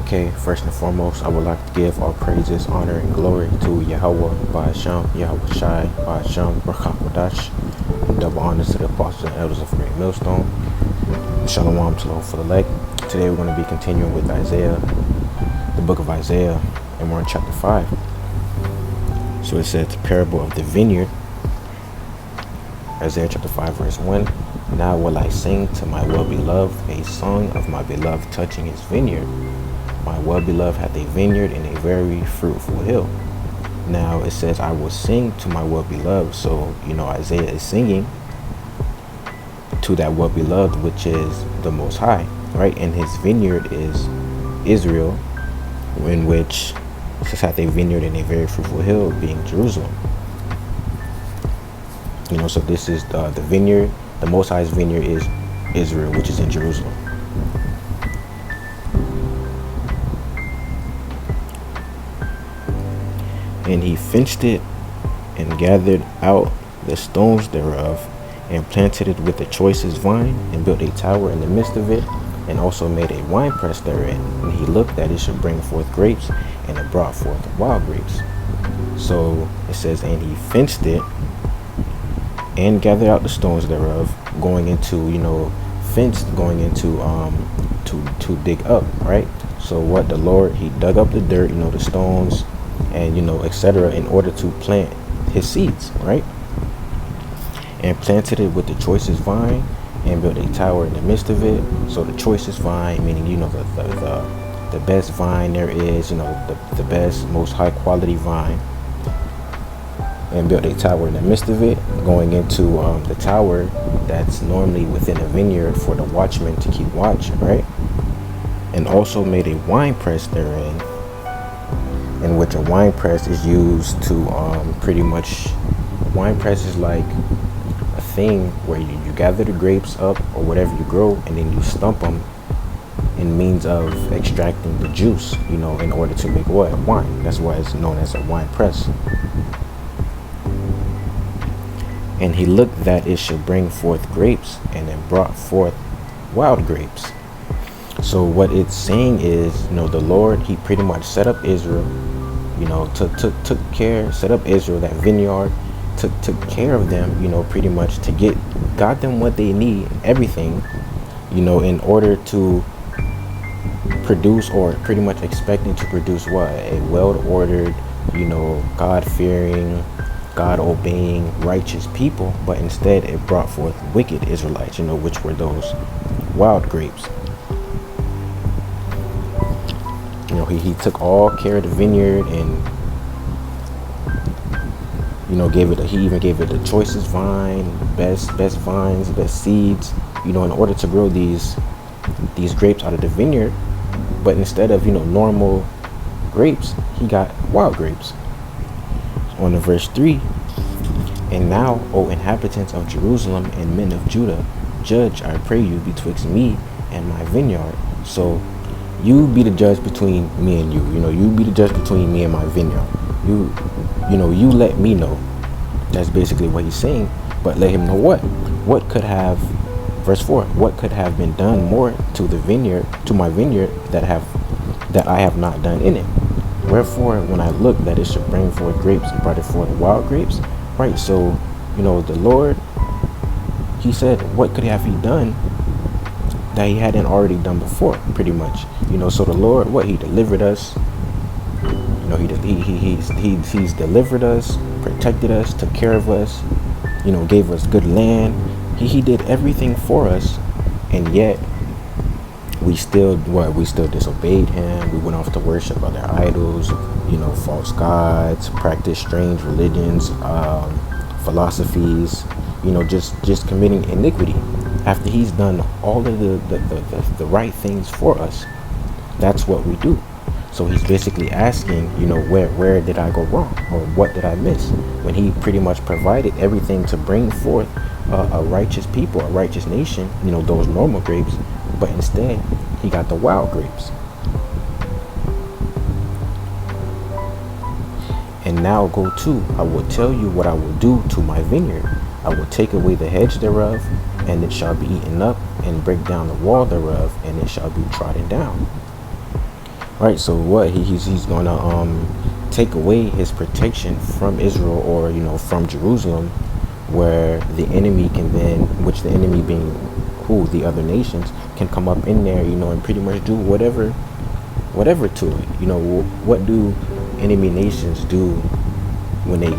Okay, first and foremost, I would like to give all praises, honor, and glory to Yahweh, Ba'asham, Yahweh Shai, Ba'asham, Barakakwadash, and double honors to the apostles and elders of Great Millstone. Shalom to the for the leg. Today we're going to be continuing with Isaiah, the book of Isaiah, and we're in chapter 5. So it says, the parable of the vineyard, Isaiah chapter 5, verse 1. Now will I sing to my well-beloved a song of my beloved touching his vineyard. My well-beloved hath a vineyard in a very fruitful hill. Now it says, I will sing to my well-beloved. So, Isaiah is singing to that well-beloved, which is the Most High, right? And his vineyard is Israel, in which it says hath a vineyard in a very fruitful hill, being Jerusalem. So this is the vineyard. The Most High's vineyard is Israel, which is in Jerusalem. And he fenced it and gathered out the stones thereof and planted it with the choicest vine and built a tower in the midst of it and also made a winepress therein. And he looked that it should bring forth grapes, and it brought forth wild grapes. So it says, and he fenced it and gathered out the stones thereof, going into, fenced, going into to dig up, right? So what the Lord, he dug up the dirt, the stones, and etc., in order to plant his seeds, right? And planted it with the choicest vine and built a tower in the midst of it. So the choicest vine, meaning the best vine there is, the best, most high quality vine, and built a tower in the midst of it, going into the tower that's normally within a vineyard for the watchmen to keep watch, right? And also made a wine press therein, in which a wine press is used to pretty much, wine press is like a thing where you gather the grapes up or whatever you grow, and then you stump them in means of extracting the juice, in order to make what? Wine. That's why it's known as a wine press. And he looked that it should bring forth grapes, and it brought forth wild grapes. So what it's saying is, the Lord, he pretty much set up Israel, took care, set up Israel, that vineyard, took care of them, pretty much got them what they need, everything, in order to produce, or pretty much expecting to produce what? A well-ordered, God-fearing, God-obeying, righteous people. But instead it brought forth wicked Israelites, which were those wild grapes. He took all care of the vineyard, and he even gave it the choicest vine, best vines, best seeds, in order to grow these grapes out of the vineyard. But instead of normal grapes, he got wild grapes. On the verse 3, and now, O inhabitants of Jerusalem and men of Judah, judge, I pray you, betwixt me and my vineyard. So you be the judge between me and you. You be the judge between me and my vineyard. You let me know. That's basically what he's saying. But let him know what could have, verse 4, what could have been done more to the vineyard, to my vineyard, that I have not done in it. Wherefore, when I looked that it should bring forth grapes, and brought it forth wild grapes, right? So, the Lord, he said, what could have he done that he hadn't already done before, pretty much. So the Lord, he delivered us. He's delivered us, protected us, took care of us, gave us good land. He did everything for us, and yet we still disobeyed him. We went off to worship other idols, false gods, practice strange religions, philosophies, just committing iniquity after he's done all of the right things for us. That's what we do. So he's basically asking, where did I go wrong, or what did I miss, when he pretty much provided everything to bring forth a righteous people, a righteous nation, those normal grapes, but instead he got the wild grapes. And now go to, I will tell you what I will do to my vineyard. I will take away the hedge thereof, and it shall be eaten up, and break down the wall thereof, and it shall be trodden down. right? So what he's gonna take away his protection from Israel, or from Jerusalem, where the enemy can then, which the enemy being who, the other nations, can come up in there, and pretty much do whatever to it. What do enemy nations do when they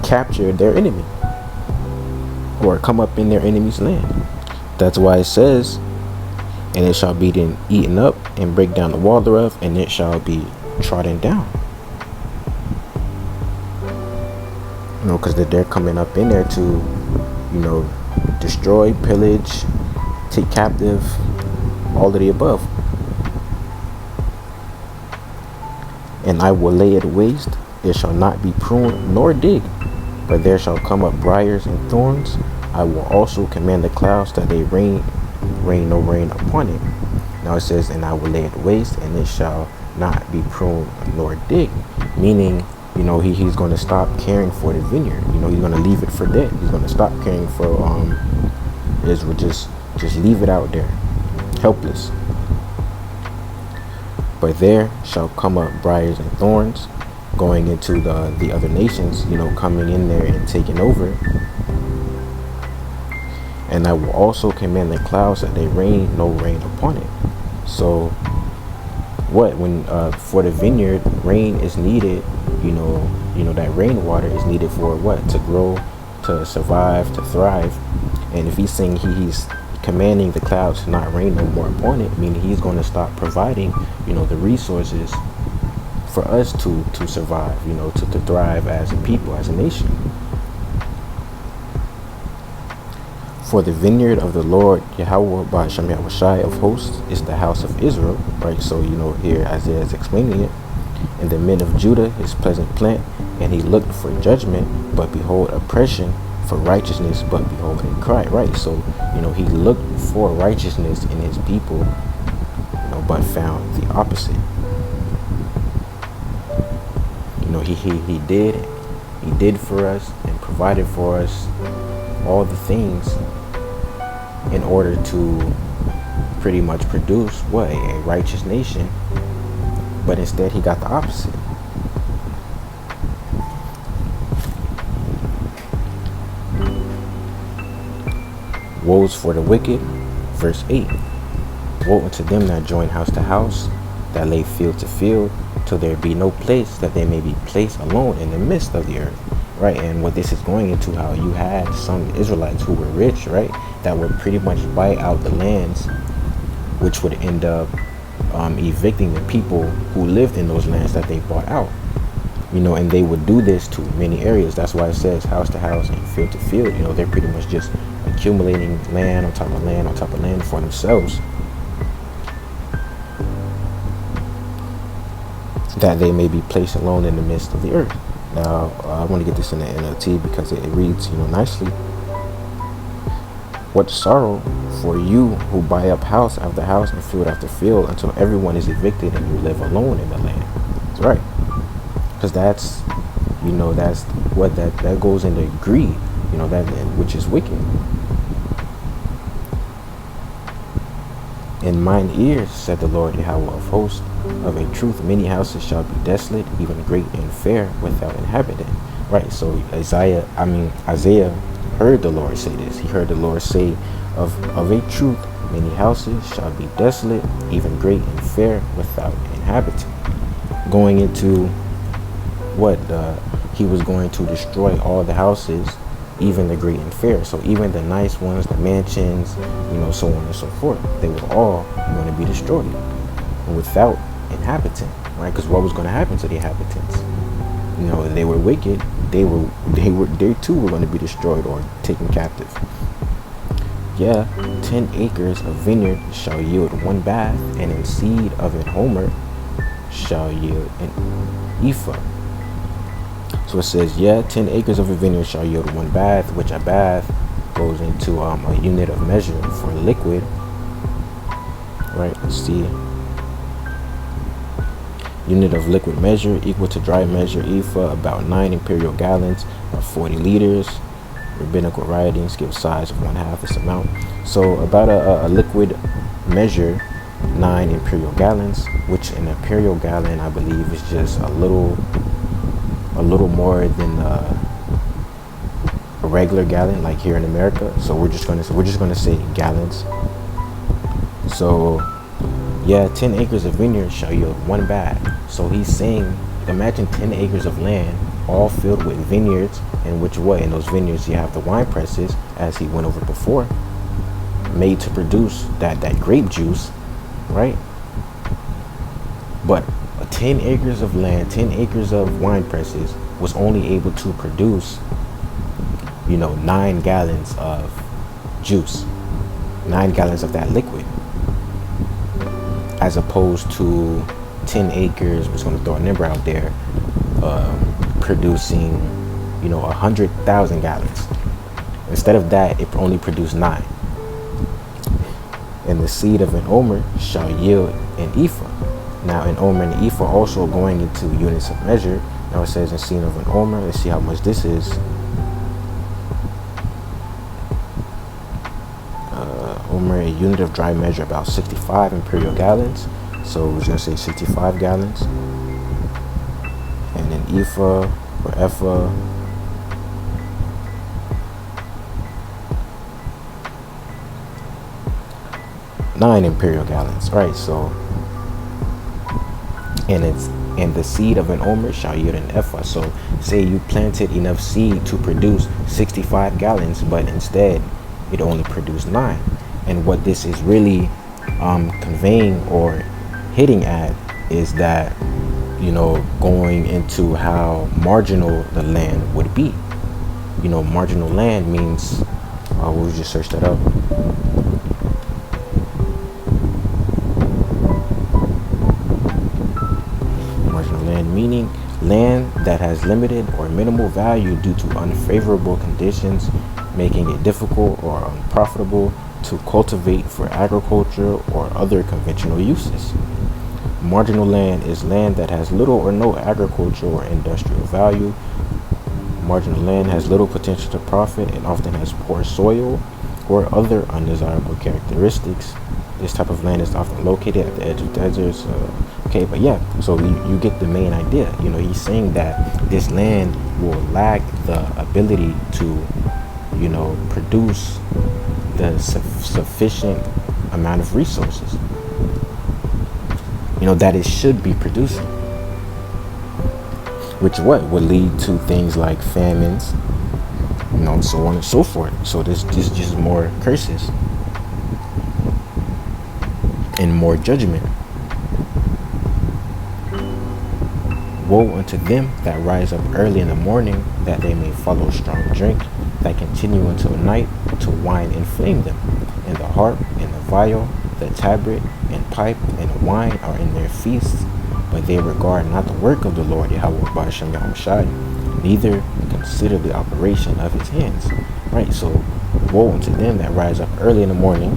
capture their enemy or come up in their enemy's land? That's why it says, and it shall be then eaten up, and break down the wall thereof, and it shall be trodden down. Because they're coming up in there to, destroy, pillage, take captive, all of the above. And I will lay it waste, it shall not be pruned nor digged, but there shall come up briars and thorns. I will also command the clouds that they rain no rain upon it. Now it says, and I will lay it waste, and it shall not be pruned nor digged, meaning he's going to stop caring for the vineyard. He's going to leave it for dead. He's going to stop caring for Israel. Just leave it out there, helpless. But there shall come up briars and thorns, going into the other nations, coming in there and taking over. And I will also command the clouds that they rain no rain upon it. So what, when for the vineyard, rain is needed, that rainwater is needed for what? To grow, to survive, to thrive. And if he's saying he's commanding the clouds to not rain no more upon it, meaning he's going to stop providing, the resources for us to survive, to thrive as a people, as a nation. For the vineyard of the Lord Yahweh Ba'ashem Yahushai of hosts is the house of Israel, right? So here Isaiah is explaining it. And the men of Judah his pleasant plant, and he looked for judgment, but behold oppression, for righteousness, but behold a cry, right? So he looked for righteousness in his people, but found the opposite. He did for us and provided for us all the things in order to pretty much produce what? A righteous nation. But instead he got the opposite. Woes for the wicked, verse 8. Woe unto them that join house to house, that lay field to field, till there be no place, that they may be placed alone in the midst of the earth. Right, and what this is going into, how you had some Israelites who were rich, right, that would pretty much buy out the lands, which would end up evicting the people who lived in those lands that they bought out. And they would do this to many areas. That's why it says house to house and field to field. They're pretty much just accumulating land on top of land on top of land for themselves, that they may be placed alone in the midst of the earth. Now, I want to get this in the NLT because it reads, nicely. What sorrow for you who buy up house after house and field after field, until everyone is evicted and you live alone in the land. That's right. Because that's what that goes into greed, that which is wicked. In mine ears, said the Lord Yahweh of hosts, of a truth many houses shall be desolate, even great and fair, without inhabitant. Right, so Isaiah heard the Lord say this. He heard the Lord say, of a truth many houses shall be desolate, even great and fair, without inhabitant. Going into what? He was going to destroy all the houses, even the great and fair. So even the nice ones, the mansions, so on and so forth, they were all going to be destroyed without inhabitant, right? Because what was going to happen to the inhabitants? They were wicked. They too were going to be destroyed or taken captive. Yeah, 10 acres of vineyard shall yield one bath, and in seed of an homer shall yield an ephah. So it says, 10 acres of a vineyard shall yield one bath, which a bath goes into a unit of measure for liquid. Right, let's see. Unit of liquid measure equal to dry measure ephah, about 9 imperial gallons, or 40 liters. Rabbinical writings give size of 1/2 this amount. So about a liquid measure 9 imperial gallons, which an imperial gallon, I believe, is just a little more than a regular gallon, like here in America. So we're just gonna say gallons. So yeah, 10 acres of vineyard shall yield one bag. So he's saying, imagine 10 acres of land all filled with vineyards, in which way in those vineyards you have the wine presses, as he went over before, made to produce that grape juice, right? But 10 acres of land, 10 acres of wine presses was only able to produce, 9 gallons of juice, 9 gallons of that liquid, as opposed to 10 acres, we're just going to throw a number out there, producing, 100,000 gallons. Instead of that, it only produced 9. And the seed of an omer shall yield an ephah. Now, an omer and an ephah also going into units of measure. Now it says in seed of an omer. Let's see how much this is. Omer, a unit of dry measure, about 65 imperial gallons. So we're going to say 65 gallons. And an ephah or ephah, nine imperial gallons. Right, so and the seed of an omer shall yield an ephah. So say you planted enough seed to produce 65 gallons, but instead it only produced 9. And what this is really conveying or hitting at is that, going into how marginal the land would be. Marginal land means, we'll just search that up. Marginal land meaning land that has limited or minimal value due to unfavorable conditions, making it difficult or unprofitable to cultivate for agriculture or other conventional uses. Marginal land is land that has little or no agricultural or industrial value. Marginal land has little potential to profit and often has poor soil or other undesirable characteristics. This type of land is often located at the edge of deserts. Okay, but yeah, so you get the main idea. He's saying that this land will lack the ability to, produce the sufficient amount of resources, that it should be producing, which would lead to things like famines, so on and so forth. So this just more curses and more judgment. Woe unto them that rise up early in the morning, that they may follow strong drink, that continue until night, to wine inflame them. And the harp and the viol, the tabret and pipe and wine are in their feasts, but they regard not the work of the Lord Yahweh Ba'ashem Yahushai, neither consider the operation of his hands. Right, so woe unto them that rise up early in the morning,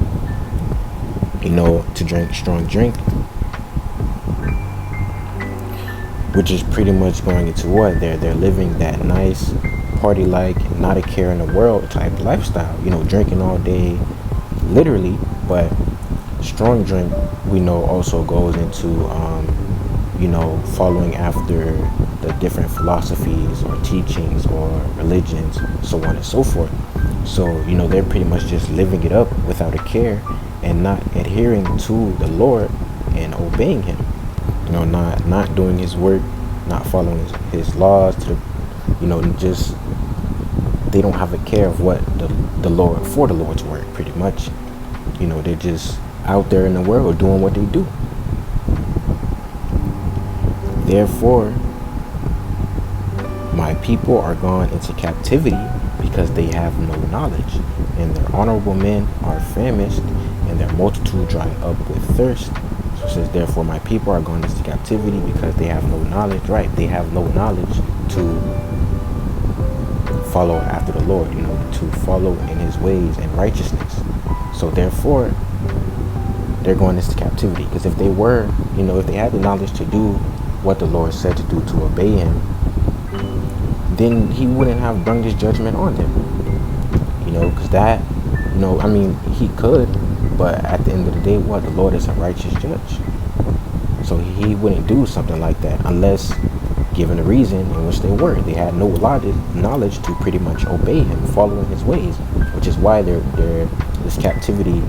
to drink strong drink, which is pretty much going into what? They're living that nice, party-like, not a care in the world type lifestyle, drinking all day, literally. But strong drink, we know, also goes into, following after the different philosophies or teachings or religions, so on and so forth. So, they're pretty much just living it up without a care and not adhering to the Lord and obeying him. Not doing his work, not following his laws to the, just, they don't have a care of what the Lord, for the Lord's work, pretty much. They're just out there in the world doing what they do. Therefore, my people are gone into captivity because they have no knowledge, and their honorable men are famished, and their multitude dry up with thirst. So it says, therefore my people are gone into captivity because they have no knowledge. Right, they have no knowledge to follow after the Lord, to follow in his ways and righteousness. So therefore, they're going into captivity. Because if they were, if they had the knowledge to do what the Lord said to do, to obey him, then he wouldn't have brought this judgment on them. Because that, he could, But at the end of the day, what? The Lord is a righteous judge. So he wouldn't do something like that unless given a reason in which they were. They had no knowledge to pretty much obey him, following his ways, which is why this captivity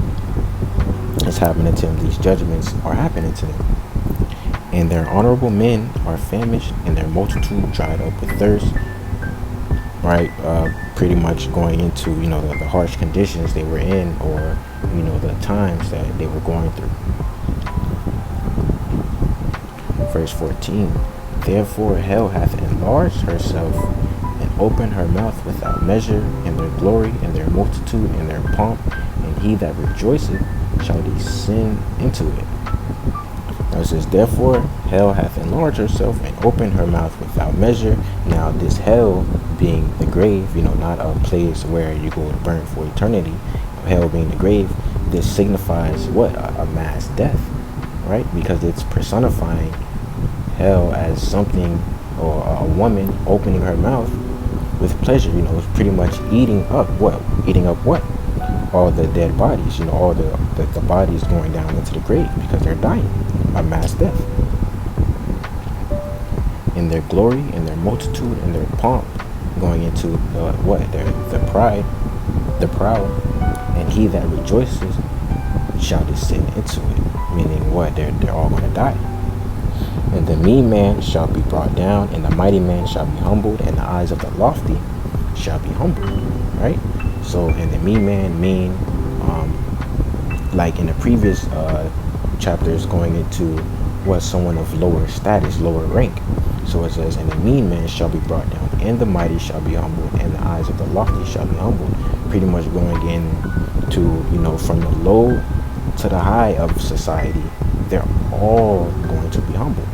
is happening to them. These judgments are happening to them. And their honorable men are famished, and their multitude dried up with thirst. Right, pretty much going into the harsh conditions they were in, or the times that they were going through. Verse 14. Therefore hell hath enlarged herself, and opened her mouth without measure, in their glory, and their multitude, and their pomp, and he that rejoiceth shall descend into it. Now it says, therefore hell hath enlarged herself, and opened her mouth without measure. Now this hell being the grave, not a place where you go to burn for eternity. Hell being the grave, this signifies what? A mass death, right? Because it's personifying hell as something, or a woman opening her mouth with pleasure. It's pretty much eating up what? All the dead bodies, all the bodies going down into the grave because they're dying. A mass death. In their glory, and their multitude, and their pomp, going into the pride, the proud, and he that rejoices shall descend into it. Meaning what? They're all going to die. And the mean man shall be brought down, and the mighty man shall be humbled, and the eyes of the lofty shall be humbled. Right? So, and the mean man like in the previous chapters, going into what? Someone of lower status, lower rank. So it says, and the mean man shall be brought down, and the mighty shall be humbled, and the eyes of the lofty shall be humbled. Pretty much going into, from the low to the high of society, they're all going to be humbled.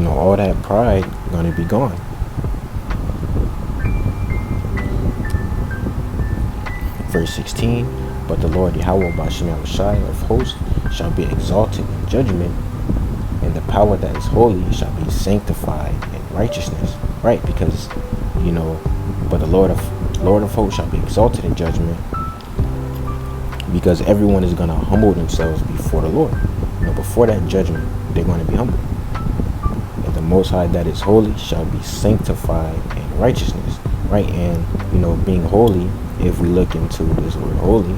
All that pride going to be gone. Verse 16, but the Lord Yahweh Ba'Shem Yahushai of hosts shall be exalted in judgment, and the power that is holy shall be sanctified in righteousness. Right? Because, but the Lord of hosts shall be exalted in judgment, because everyone is going to humble themselves before the Lord. Before that judgment, they're going to be humble. And the Most High that is holy shall be sanctified in righteousness. Right? And, being holy, if we look into this word holy,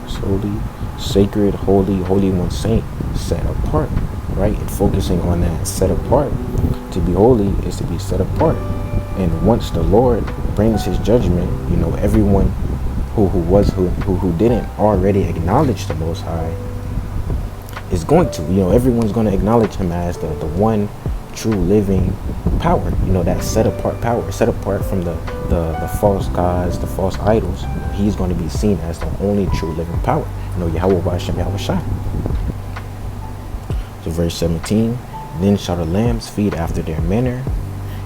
it's holy, sacred, holy one, saint, set apart. Right? And focusing on that set apart. To be holy is to be set apart. And once the Lord brings his judgment, everyone who didn't already acknowledge the Most High is going to, everyone's going to acknowledge him as the one true living power, that set apart power, set apart from the false gods, the false idols. He's going to be seen as the only true living power, Yahweh Ba'Shem Yahushai. So verse 17, then shall the lambs feed after their manner,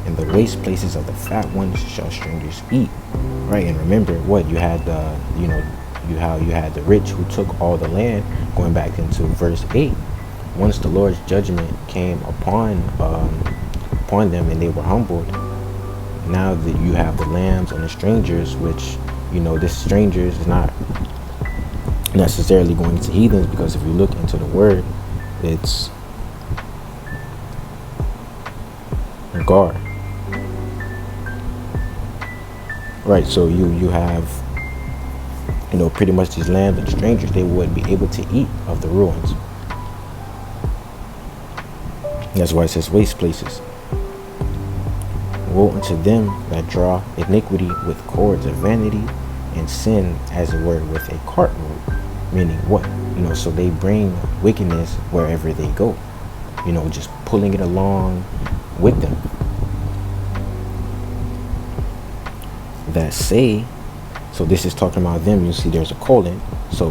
and the waste places of the fat ones shall strangers eat. Right? And remember what? You had you had the rich who took all the land, going back into verse 8. Once the Lord's judgment came upon them and they were humbled, now that you have the lambs and the strangers, which, this strangers is not necessarily going to heathens, because if you look into the word, it's gar. Right, so you have, pretty much these lambs and strangers, they would be able to eat of the ruins. That's why it says waste places. Woe unto them that draw iniquity with cords of vanity, and sin, as it were, with a cart rope. Meaning what? So they bring wickedness wherever they go. Just pulling it along with them. That say, so this is talking about them. You see there's a colon. So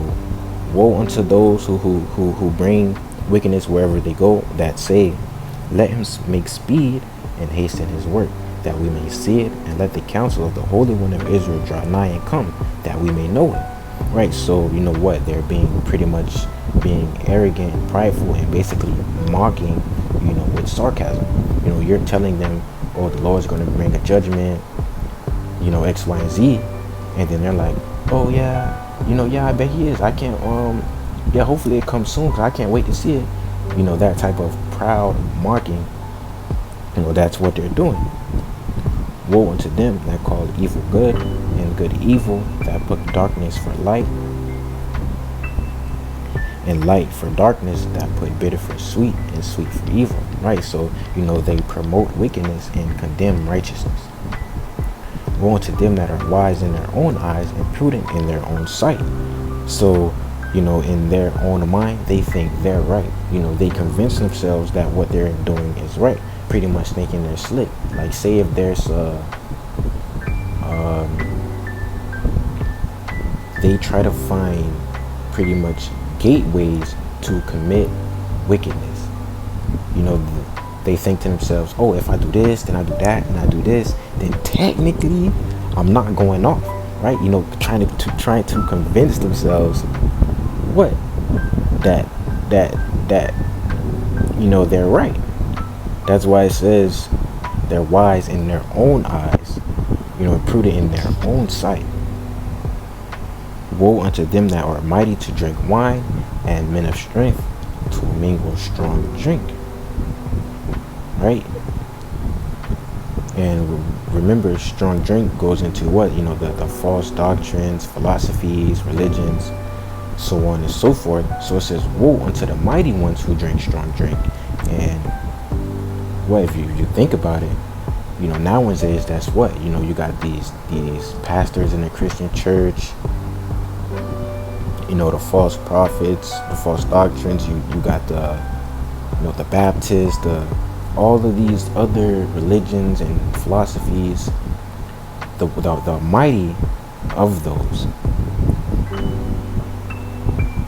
woe unto those who bring wickedness wherever they go, that say, let him make speed and hasten his work, that we may see it, and let the counsel of the Holy One of Israel draw nigh and come, that we may know it. Right? So what? They're pretty much being arrogant and prideful, and basically mocking, with sarcasm. You're telling them, oh, the Lord's going to bring a judgment, X, Y, and Z, and then they're like, oh yeah, yeah, I bet he is. I can't, yeah, hopefully it comes soon, because I can't wait to see it. That type of proud marking, that's what they're doing. Woe unto them that call evil good and good evil, that put darkness for light and light for darkness, that put bitter for sweet and sweet for evil, right? So, they promote wickedness and condemn righteousness. Woe unto them that are wise in their own eyes and prudent in their own sight. So, in their own mind, they think they're right. They convince themselves that what they're doing is right, pretty much thinking they're slick. Like, say if there's they try to find pretty much gateways to commit wickedness. They think to themselves, oh, if I do this, then I do that, and I do this, then technically I'm not going off, right? Trying to convince themselves what that they're right. That's why it says they're wise in their own eyes, and prudent in their own sight. Woe unto them that are mighty to drink wine, and men of strength to mingle strong drink. Right? And remember, strong drink goes into what? The false doctrines, philosophies, religions, so on and so forth. So it says, woe unto the mighty ones who drink strong drink. And what if you think about it, nowadays, that's what, you got these pastors in the Christian church, the false prophets, the false doctrines, you got the Baptists, all of these other religions and philosophies, the mighty of those.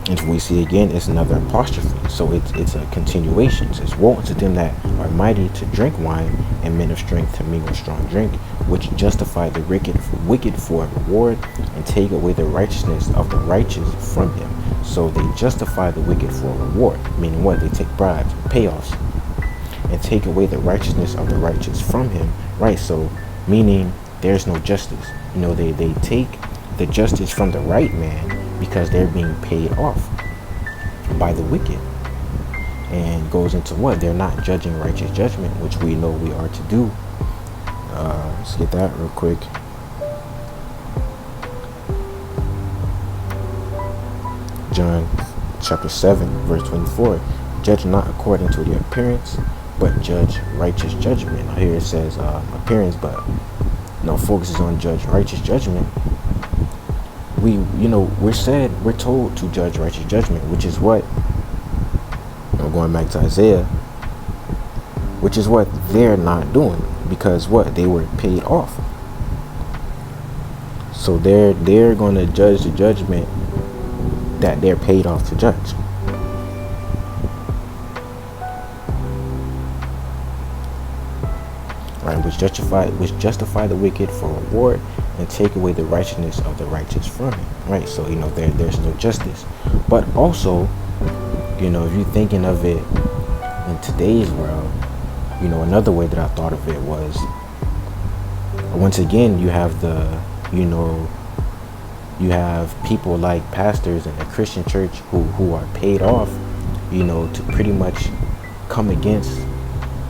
And we see again, it's another apostrophe, so it's a continuation. It says, woe unto them that are mighty to drink wine, and men of strength to mingle strong drink, which justify the wicked for a reward, and take away the righteousness of the righteous from him. So they justify the wicked for a reward, meaning what? They take bribes, payoffs, and take away the righteousness of the righteous from him, right? So meaning there's no justice. They take the justice from the right man because they're being paid off by the wicked. And goes into what? They're not judging righteous judgment, which we know we are to do. Let's get that real quick. John chapter 7 verse 24. Judge not according to the appearance, but judge righteous judgment. Now here it says appearance, but focuses on judge righteous judgment. We're told to judge righteous judgment, which is what, going back to Isaiah, which is what they're not doing, because what? They were paid off. So they're going to judge the judgment that they're paid off to judge. Right, which justify the wicked for reward, and take away the righteousness of the righteous from him. Right, so there's no justice. But also, if you're thinking of it in today's world, another way that I thought of it was, once again, you have you have people like pastors in the Christian church who are paid off, to pretty much come against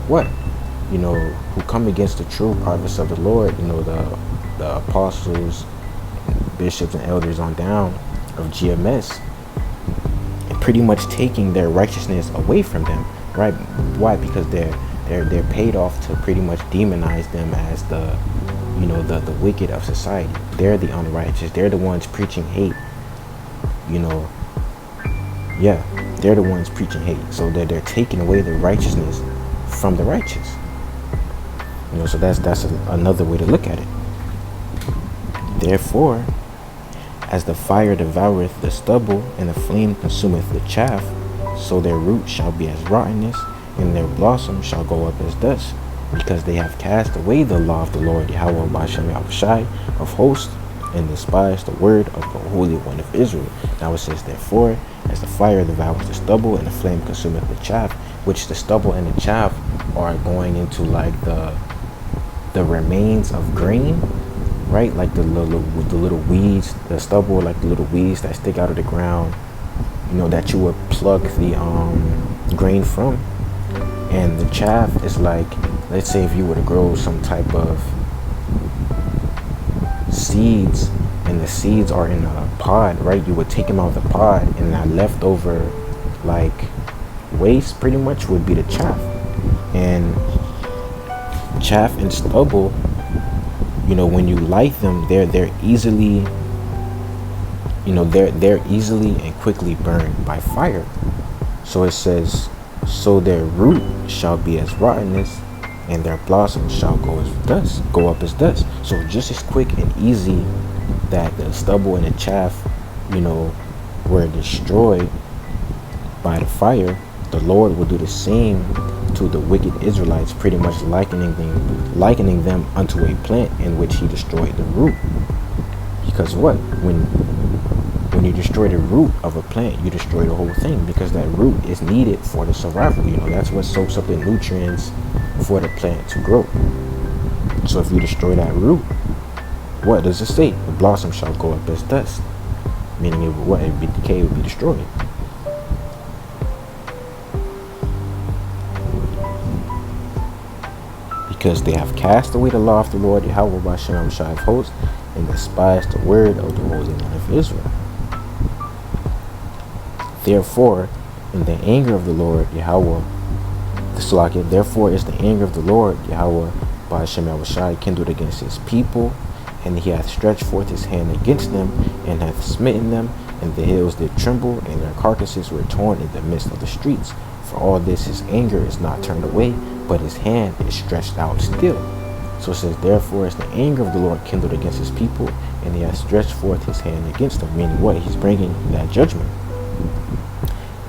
what? Who come against the true prophets of the Lord, the apostles, bishops, and elders on down of GMS, and pretty much taking their righteousness away from them, right? Why? Because they're paid off to pretty much demonize them as the wicked of society. They're the unrighteous. They're the ones preaching hate. They're the ones preaching hate. So they're taking away the righteousness from the righteous. So that's another way to look at it. Therefore, as the fire devoureth the stubble, and the flame consumeth the chaff, so their root shall be as rottenness, and their blossom shall go up as dust, because they have cast away the law of the Lord Yahweh Ba'ashem Yahushai of hosts, and despised the word of the Holy One of Israel. Now it says, therefore, as the fire devours the stubble, and the flame consumeth the chaff, which the stubble and the chaff are going into like the remains of grain, right? Like the little weeds, the stubble, like the little weeds that stick out of the ground, that you would pluck the grain from. And the chaff is like, let's say if you were to grow some type of seeds, and the seeds are in a pod, right? You would take them out of the pod, and that leftover like waste pretty much would be the chaff. And chaff and stubble, when you light them, they're easily they're easily and quickly burned by fire. So it says, so their root shall be as rottenness, and their blossoms shall go up as dust. So just as quick and easy that the stubble and the chaff, were destroyed by the fire, the Lord will do the same to the wicked Israelites, pretty much likening them unto a plant in which he destroyed the root. Because what? When you destroy the root of a plant, you destroy the whole thing, because that root is needed for the survival. That's what soaks up the nutrients for the plant to grow. So if you destroy that root, what does it say? The blossom shall go up as dust, meaning it would be decayed, it would be destroyed. Because they have cast away the law of the Lord Yahweh B'Shem Shai of hosts, and despised the word of the Holy One of Israel. Therefore, in the anger of the Lord Yahweh, therefore is the anger of the Lord Yahweh B'Shem Yahushai kindled against his people, and he hath stretched forth his hand against them, and hath smitten them, and the hills did tremble, and their carcasses were torn in the midst of the streets. For all this his anger is not turned away, but his hand is stretched out still. So it says, therefore is the anger of the Lord kindled against his people, and he hath stretched forth his hand against them. Meaning what? He's bringing that judgment.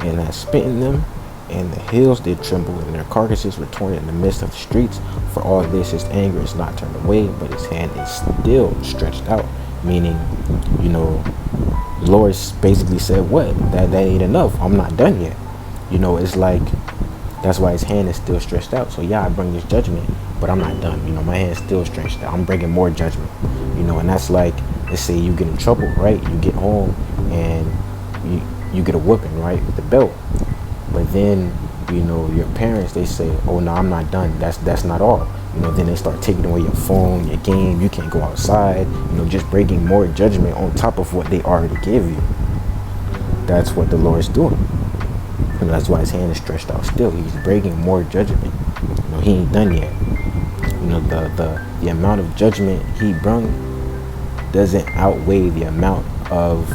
And hath smitten them, and the hills did tremble, and their carcasses were torn in the midst of the streets. For all this his anger is not turned away, but his hand is still stretched out. Meaning, the Lord basically said, what? That ain't enough. I'm not done yet. It's like, that's why his hand is still stretched out. So yeah, I bring this judgment, but I'm not done. My hand's still stretched out. I'm bringing more judgment. And that's like, let's say you get in trouble, right? You get home and you get a whooping, right, with the belt. But then, your parents, they say, oh no, I'm not done. That's not all. Then they start taking away your phone, your game. You can't go outside. Just bringing more judgment on top of what they already gave you. That's what the Lord's doing. And that's why his hand is stretched out still. He's bringing more judgment. He ain't done yet. The amount of judgment he brung doesn't outweigh the amount of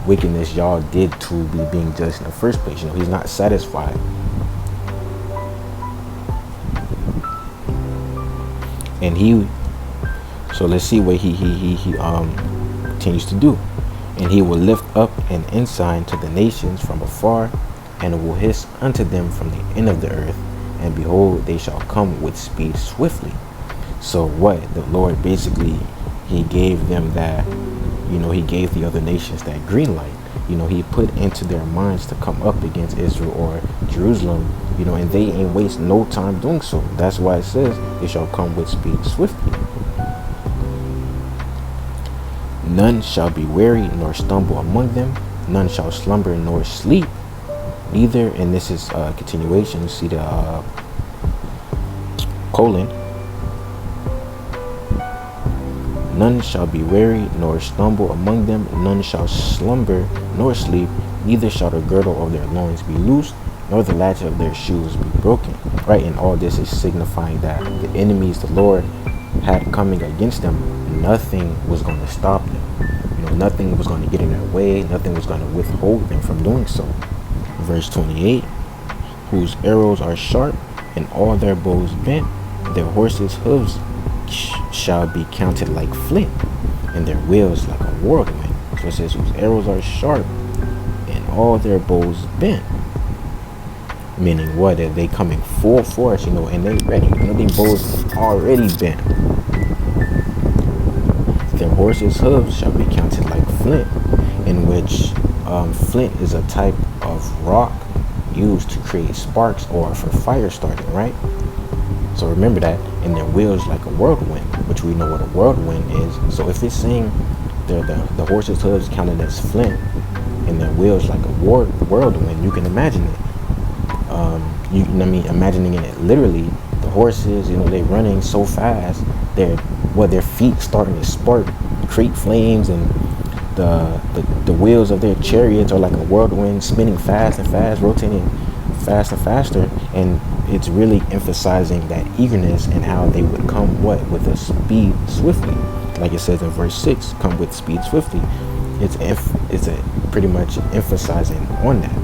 wickedness y'all did to be being judged in the first place. He's not satisfied. And so let's see what he continues to do. And he will lift up an ensign to the nations from afar, and will hiss unto them from the end of the earth, and behold, they shall come with speed swiftly. So what? The Lord basically, he gave them that, he gave the other nations that green light. He put into their minds to come up against Israel or Jerusalem, and they ain't waste no time doing so. That's why it says they shall come with speed swiftly. None shall be weary nor stumble among them. None shall slumber nor sleep. Neither, and this is a continuation. See the colon. None shall be weary nor stumble among them. None shall slumber nor sleep. Neither shall the girdle of their loins be loosed, nor the latch of their shoes be broken. Right, and all this is signifying that the enemies the Lord had coming against them, nothing was going to stop them. Nothing was going to get in their way. Nothing was going to withhold them from doing so. Verse 28, whose arrows are sharp and all their bows bent, their horses' hooves shall be counted like flint, and their wheels like a whirlwind. So it says, whose arrows are sharp and all their bows bent. Meaning what? That they coming full force, and they ready. These bows already bent. Their horses' hooves shall be counted like flint, in which flint is a type of rock used to create sparks or for fire starting, right? So remember that. And their wheels like a whirlwind, which we know what a whirlwind is. So if it's saying the horse's hooves counted as flint and their wheels like a whirlwind, you can imagine it. You know what I mean? Imagining it literally, the horses, they're running so fast, their feet starting to spark, create flames, and the wheels of their chariots are like a whirlwind, spinning fast and fast, rotating fast and faster. And it's really emphasizing that eagerness and how they would come with a speed swiftly, like it says in verse 6, come with speed swiftly. It's pretty much emphasizing on that.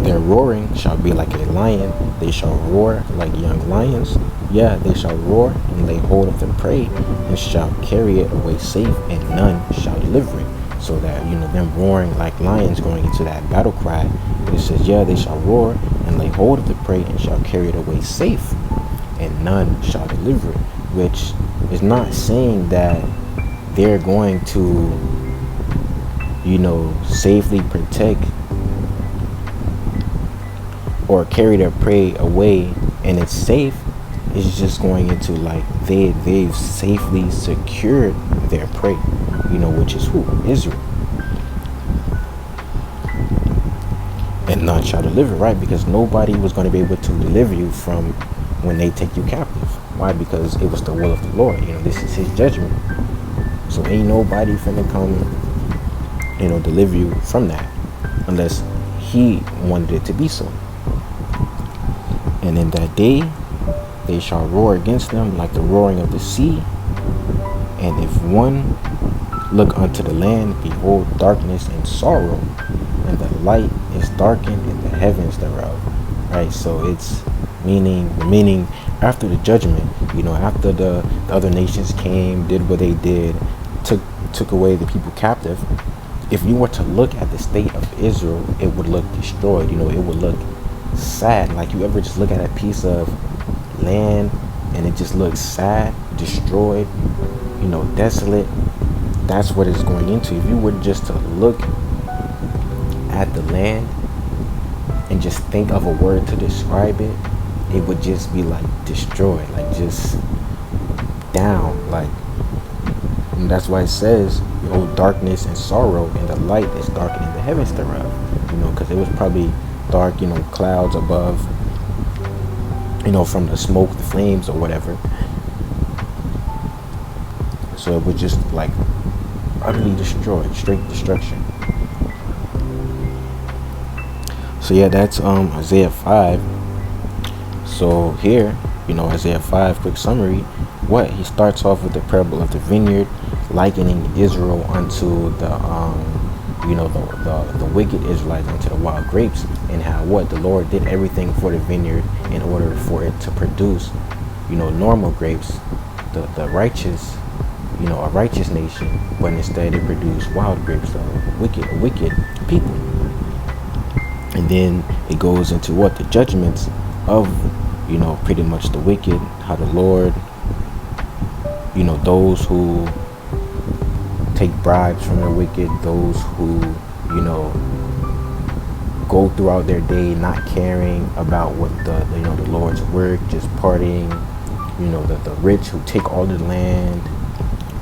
Their roaring shall be like a lion. They shall roar like young lions. Yeah, they shall roar and lay hold of the prey and shall carry it away safe, and none shall deliver it. So that, them roaring like lions going into that battle cry. But it says, yeah, they shall roar and lay hold of the prey and shall carry it away safe, and none shall deliver it. Which is not saying that they're going to, safely protect or carry their prey away and it's safe. It's just going into like they've safely secured their prey, which is who? Israel. And none shall deliver, right? Because nobody was going to be able to deliver you from when they take you captive. Why? Because it was the will of the Lord. This is his judgment. So ain't nobody finna come, deliver you from that unless he wanted it to be so. And in that day, they shall roar against them like the roaring of the sea. And if one look unto the land, behold darkness and sorrow, and the light is darkened in the heavens thereof. Right? So it's meaning after the judgment, after the other nations came, did what they did, took away the people captive. If you were to look at the state of Israel, it would look destroyed. It would look sad. Like, you ever just look at a piece of land and it just looks sad, destroyed, desolate. That's what it's going into. If you were just to look at the land and just think of a word to describe it, it would just be like destroyed, like just down, like. And that's why it says, darkness and sorrow, and the light is darkening the heavens thereof. Because it was probably dark, clouds above, from the smoke, the flames, or whatever. So it was just like utterly destroyed, straight destruction. So yeah, that's Isaiah 5. So here, Isaiah 5, quick summary. He starts off with the parable of the vineyard, likening Israel unto the wicked Israelites unto the wild grapes, and how the Lord did everything for the vineyard in order for it to produce, normal grapes, the righteous, a righteous nation, but instead it produced wild grapes, wicked people. And then it goes into the judgments of, pretty much the wicked, how the Lord, those who take bribes from the wicked, those who, go throughout their day not caring about what the Lord's work, just partying, the rich who take all the land,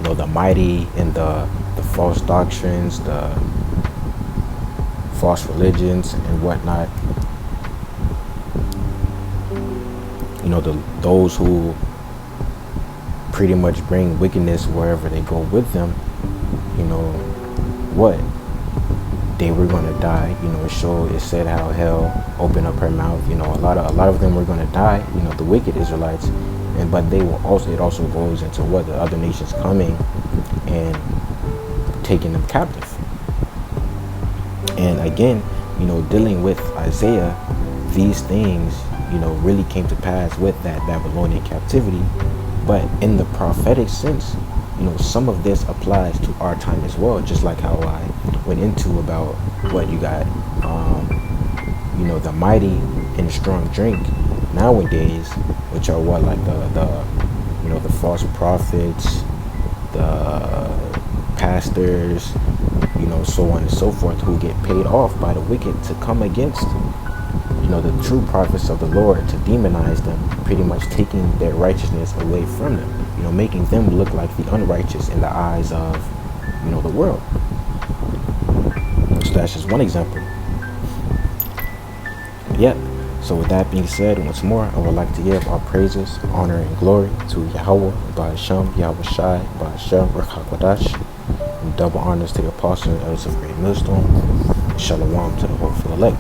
the mighty and the false doctrines, the false religions and whatnot. Those who pretty much bring wickedness wherever they go with them, they were going to die. It said how hell opened up her mouth. A lot of them were going to die, the wicked Israelites. But it also goes into the other nations coming and taking them captive. And again, dealing with Isaiah, these things, really came to pass with that Babylonian captivity. But in the prophetic sense, some of this applies to our time as well, just like how I went into about what you got, the mighty and strong drink nowadays, which are like the false prophets, the pastors, so on and so forth, who get paid off by the wicked to come against, the true prophets of the Lord to demonize them, pretty much taking their righteousness away from them, making them look like the unrighteous in the eyes of, the world. So that's just one example. Yep. So with that being said, once more, I would like to give all praises, honor, and glory to Yahweh, Ba'Hashem, Yahweh Shai, Ba'Hashem, Rakakwadash, and double honors to the apostles and elders of Great Millstone, and Shalom to the whole elect.